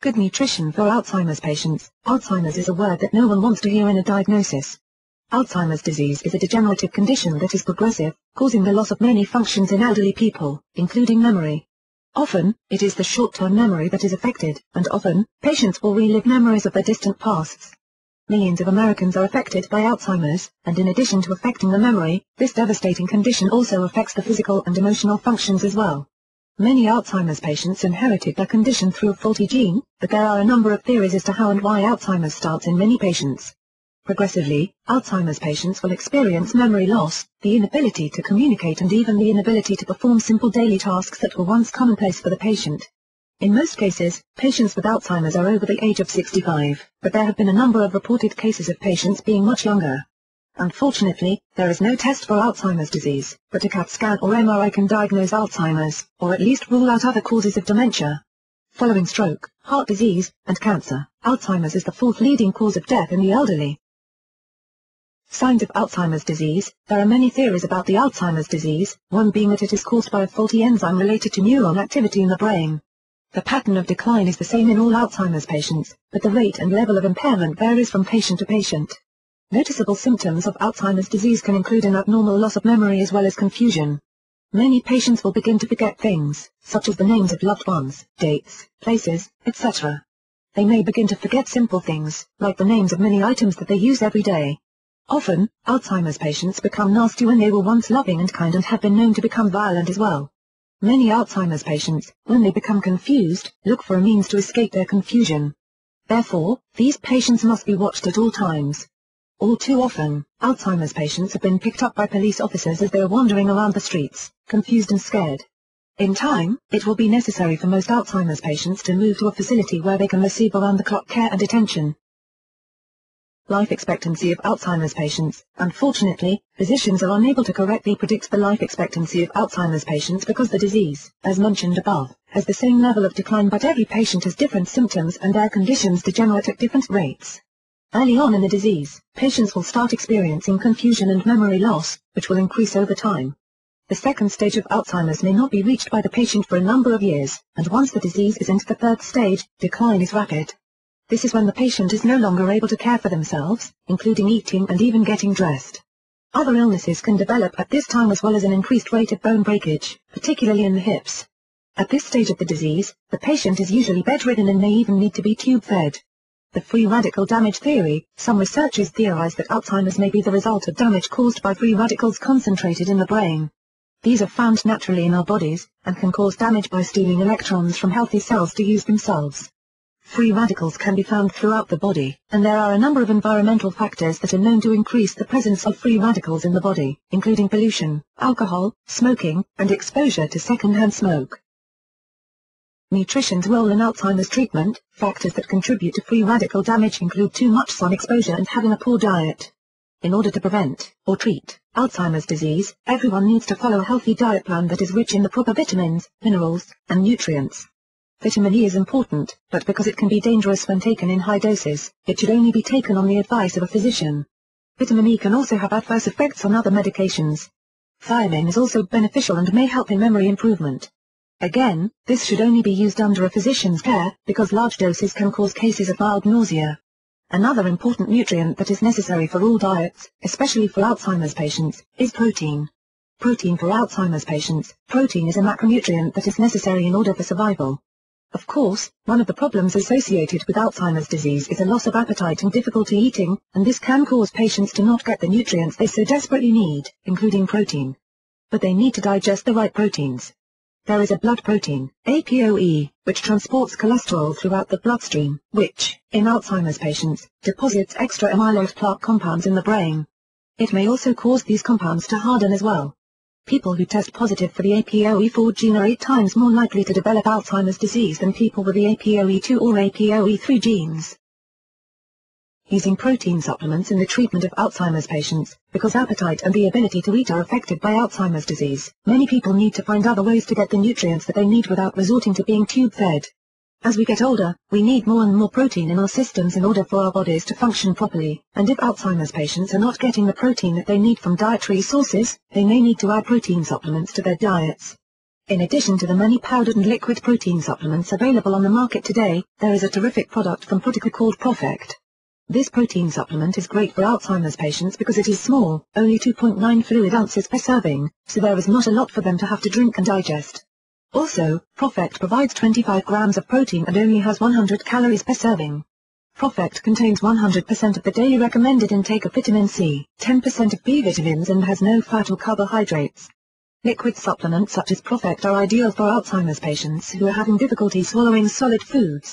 Good nutrition for Alzheimer's patients. Alzheimer's is a word that no one wants to hear in a diagnosis. Alzheimer's disease is a degenerative condition that is progressive, causing the loss of many functions in elderly people, including memory. Often, it is the short-term memory that is affected, and often, patients will relive memories of their distant pasts. Millions of Americans are affected by Alzheimer's, and in addition to affecting the memory, this devastating condition also affects the physical and emotional functions as well. Many Alzheimer's patients inherited their condition through a faulty gene, but there are a number of theories as to how and why Alzheimer's starts in many patients. Progressively, Alzheimer's patients will experience memory loss, the inability to communicate and even the inability to perform simple daily tasks that were once commonplace for the patient. In most cases, patients with Alzheimer's are over the age of 65, but there have been a number of reported cases of patients being much younger. Unfortunately, there is no test for Alzheimer's disease, but a CAT scan or MRI can diagnose Alzheimer's, or at least rule out other causes of dementia. Following stroke, heart disease, and cancer, Alzheimer's is the fourth leading cause of death in the elderly. Signs of Alzheimer's disease. There are many theories about the Alzheimer's disease, one being that it is caused by a faulty enzyme related to neuron activity in the brain. The pattern of decline is the same in all Alzheimer's patients, but the rate and level of impairment varies from patient to patient. Noticeable symptoms of Alzheimer's disease can include an abnormal loss of memory as well as confusion. Many patients will begin to forget things, such as the names of loved ones, dates, places, etc. They may begin to forget simple things, like the names of many items that they use every day. Often, Alzheimer's patients become nasty when they were once loving and kind and have been known to become violent as well. Many Alzheimer's patients, when they become confused, look for a means to escape their confusion. Therefore, these patients must be watched at all times. All too often, Alzheimer's patients have been picked up by police officers as they are wandering around the streets, confused and scared. In time, it will be necessary for most Alzheimer's patients to move to a facility where they can receive around-the-clock care and attention. Life expectancy of Alzheimer's patients. Unfortunately, physicians are unable to correctly predict the life expectancy of Alzheimer's patients because the disease, as mentioned above, has the same level of decline, but every patient has different symptoms and their conditions degenerate at different rates. Early on in the disease, patients will start experiencing confusion and memory loss, which will increase over time. The second stage of Alzheimer's may not be reached by the patient for a number of years, and once the disease is into the third stage, decline is rapid. This is when the patient is no longer able to care for themselves, including eating and even getting dressed. Other illnesses can develop at this time as well as an increased rate of bone breakage, particularly in the hips. At this stage of the disease, the patient is usually bedridden and may even need to be tube-fed. The free radical damage theory. Some researchers theorize that Alzheimer's may be the result of damage caused by free radicals concentrated in the brain. These are found naturally in our bodies, and can cause damage by stealing electrons from healthy cells to use themselves. Free radicals can be found throughout the body, and there are a number of environmental factors that are known to increase the presence of free radicals in the body, including pollution, alcohol, smoking, and exposure to secondhand smoke. Nutrition's role in Alzheimer's treatment. Factors that contribute to free radical damage include too much sun exposure and having a poor diet. In order to prevent, or treat, Alzheimer's disease, everyone needs to follow a healthy diet plan that is rich in the proper vitamins, minerals, and nutrients. Vitamin E is important, but because it can be dangerous when taken in high doses, it should only be taken on the advice of a physician. Vitamin E can also have adverse effects on other medications. Thiamine is also beneficial and may help in memory improvement. Again, this should only be used under a physician's care, because large doses can cause cases of mild nausea. Another important nutrient that is necessary for all diets, especially for Alzheimer's patients, is protein. Protein for Alzheimer's patients. Protein is a macronutrient that is necessary in order for survival. Of course, one of the problems associated with Alzheimer's disease is a loss of appetite and difficulty eating, and this can cause patients to not get the nutrients they so desperately need, including protein. But they need to digest the right proteins. There is a blood protein, ApoE, which transports cholesterol throughout the bloodstream, which, in Alzheimer's patients, deposits extra amyloid plaque compounds in the brain. It may also cause these compounds to harden as well. People who test positive for the ApoE4 gene are 8 times more likely to develop Alzheimer's disease than people with the ApoE2 or ApoE3 genes. Using protein supplements in the treatment of Alzheimer's patients. Because appetite and the ability to eat are affected by Alzheimer's disease, many people need to find other ways to get the nutrients that they need without resorting to being tube-fed. As we get older, we need more and more protein in our systems in order for our bodies to function properly, and if Alzheimer's patients are not getting the protein that they need from dietary sources, they may need to add protein supplements to their diets. In addition to the many powdered and liquid protein supplements available on the market today, there is a terrific product from Protica called ProfectR. This protein supplement is great for Alzheimer's patients because it is small, only 2.9 fluid ounces per serving, so there is not a lot for them to have to drink and digest. Also, ProfectR provides 25 grams of protein and only has 100 calories per serving. ProfectR contains 100% of the daily recommended intake of vitamin C, 10% of B vitamins and has no fat or carbohydrates. Liquid supplements such as ProfectR are ideal for Alzheimer's patients who are having difficulty swallowing solid foods.